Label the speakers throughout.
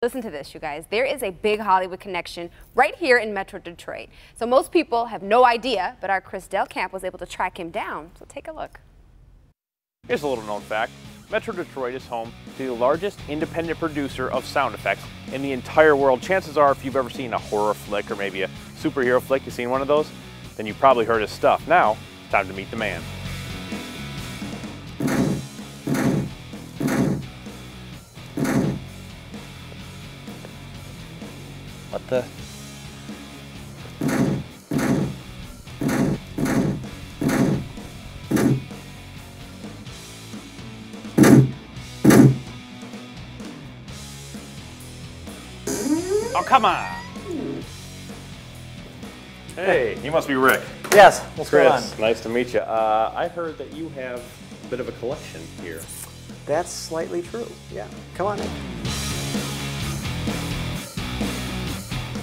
Speaker 1: Listen to this, you guys. There is a big Hollywood connection right here in Metro Detroit. So most people have no idea, but our Chris Delkamp was able to track him down. So take a look.
Speaker 2: Here's a little known fact. Metro Detroit is home to the largest independent producer of sound effects in the entire world. Chances are, if you've ever seen a horror flick or maybe a superhero flick, you've seen one of those, then you've probably heard his stuff. Now, it's time to meet the man.
Speaker 3: What the?
Speaker 2: Oh, come on. Hey, you must be Rick.
Speaker 3: Yes, what's going on?
Speaker 2: Chris, nice to meet you. I heard that you have a bit of a collection here.
Speaker 3: That's slightly true, yeah. Come on in.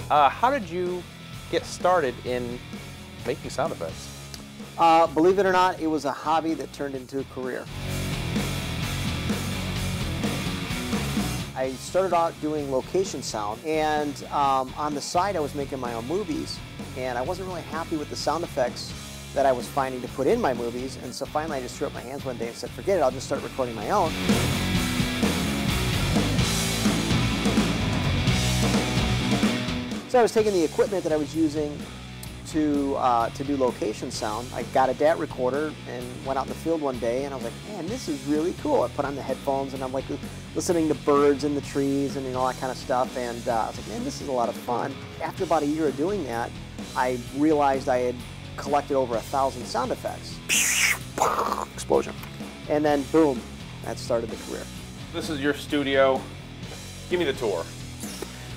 Speaker 2: How did you get started in making sound effects?
Speaker 3: Believe it or not, it was a hobby that turned into a career. I started out doing location sound, and on the side I was making my own movies, and I wasn't really happy with the sound effects that I was finding to put in my movies, and so finally I just threw up my hands one day and said, forget it, I'll just start recording my own. So I was taking the equipment that I was using to do location sound. I got a DAT recorder and went out in the field one day, and I was like, man, this is really cool. I put on the headphones and I'm like listening to birds in the trees and all that kind of stuff, and I was like, man, this is a lot of fun. After about a year of doing that, I realized I had collected over 1,000 sound effects. Explosion. And then boom, that started the career.
Speaker 2: This is your studio. Give me the tour.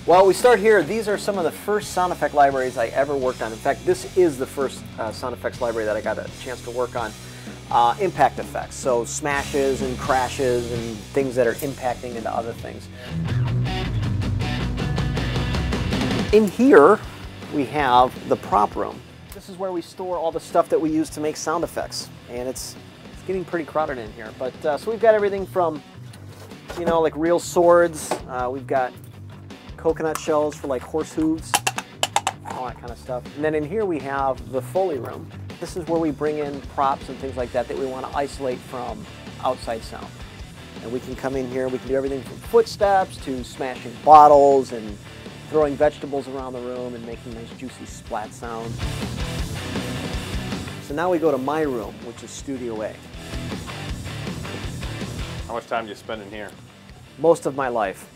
Speaker 3: Well, we start here. These are some of the first sound effect libraries I ever worked on. In fact, this is the first sound effects library that I got a chance to work on. Impact effects, so smashes and crashes and things that are impacting into other things. In here, we have the prop room. This is where we store all the stuff that we use to make sound effects, and it's getting pretty crowded in here. But so we've got everything from, you know, like real swords. We've got coconut shells for like horse hooves, all that kind of stuff. And then in here we have the Foley room. This is where we bring in props and things like that that we want to isolate from outside sound. And we can come in here, we can do everything from footsteps to smashing bottles and throwing vegetables around the room and making nice juicy splat sounds. So now we go to my room, which is Studio A.
Speaker 2: How much time do you spend in here?
Speaker 3: Most of my life.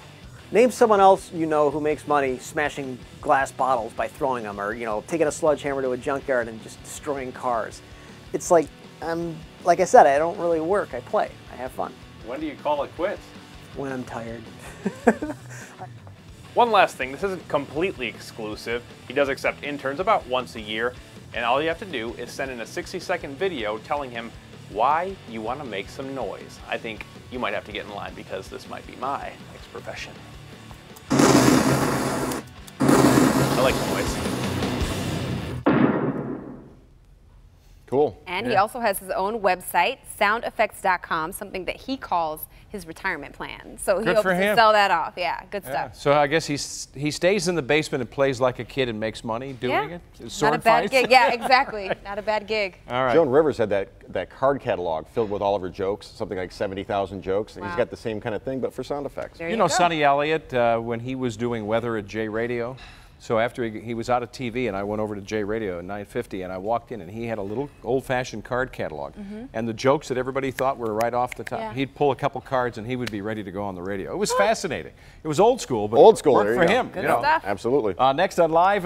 Speaker 3: Name someone else you know who makes money smashing glass bottles by throwing them, or, you know, taking a sledgehammer to a junkyard and just destroying cars. It's like, like I said, I don't really work, I play, I have fun.
Speaker 2: When do you call it quits?
Speaker 3: When I'm tired.
Speaker 2: One last thing, this isn't completely exclusive. He does accept interns about once a year, and all you have to do is send in a 60-second video telling him why you want to make some noise. I think you might have to get in line because this might be my next profession. I like noise.
Speaker 4: Cool.
Speaker 1: And he also has his own website, soundeffects.com, something that he calls his retirement plan. So he hopes to sell that off. Yeah, good stuff.
Speaker 4: So I guess he stays in the basement and plays like a kid and makes money doing it?
Speaker 1: Not a bad gig. Yeah, exactly. Not a bad gig.
Speaker 4: All right.
Speaker 5: Joan Rivers had that card catalog filled with all of her jokes, something like 70,000 jokes. And he's got the same kind of thing, but for sound effects.
Speaker 1: There
Speaker 4: you know
Speaker 1: go.
Speaker 4: Sonny Elliott, when he was doing weather at J Radio, so after he was out of TV, and I went over to J Radio at 950, and I walked in, and he had a little old-fashioned card catalog. And the jokes that everybody thought were right off the top, he'd pull a couple cards, and he would be ready to go on the radio. It was fascinating. It was old school, but
Speaker 5: old school,
Speaker 4: worked for him.
Speaker 1: Good stuff.
Speaker 5: Absolutely.
Speaker 4: Next on Live.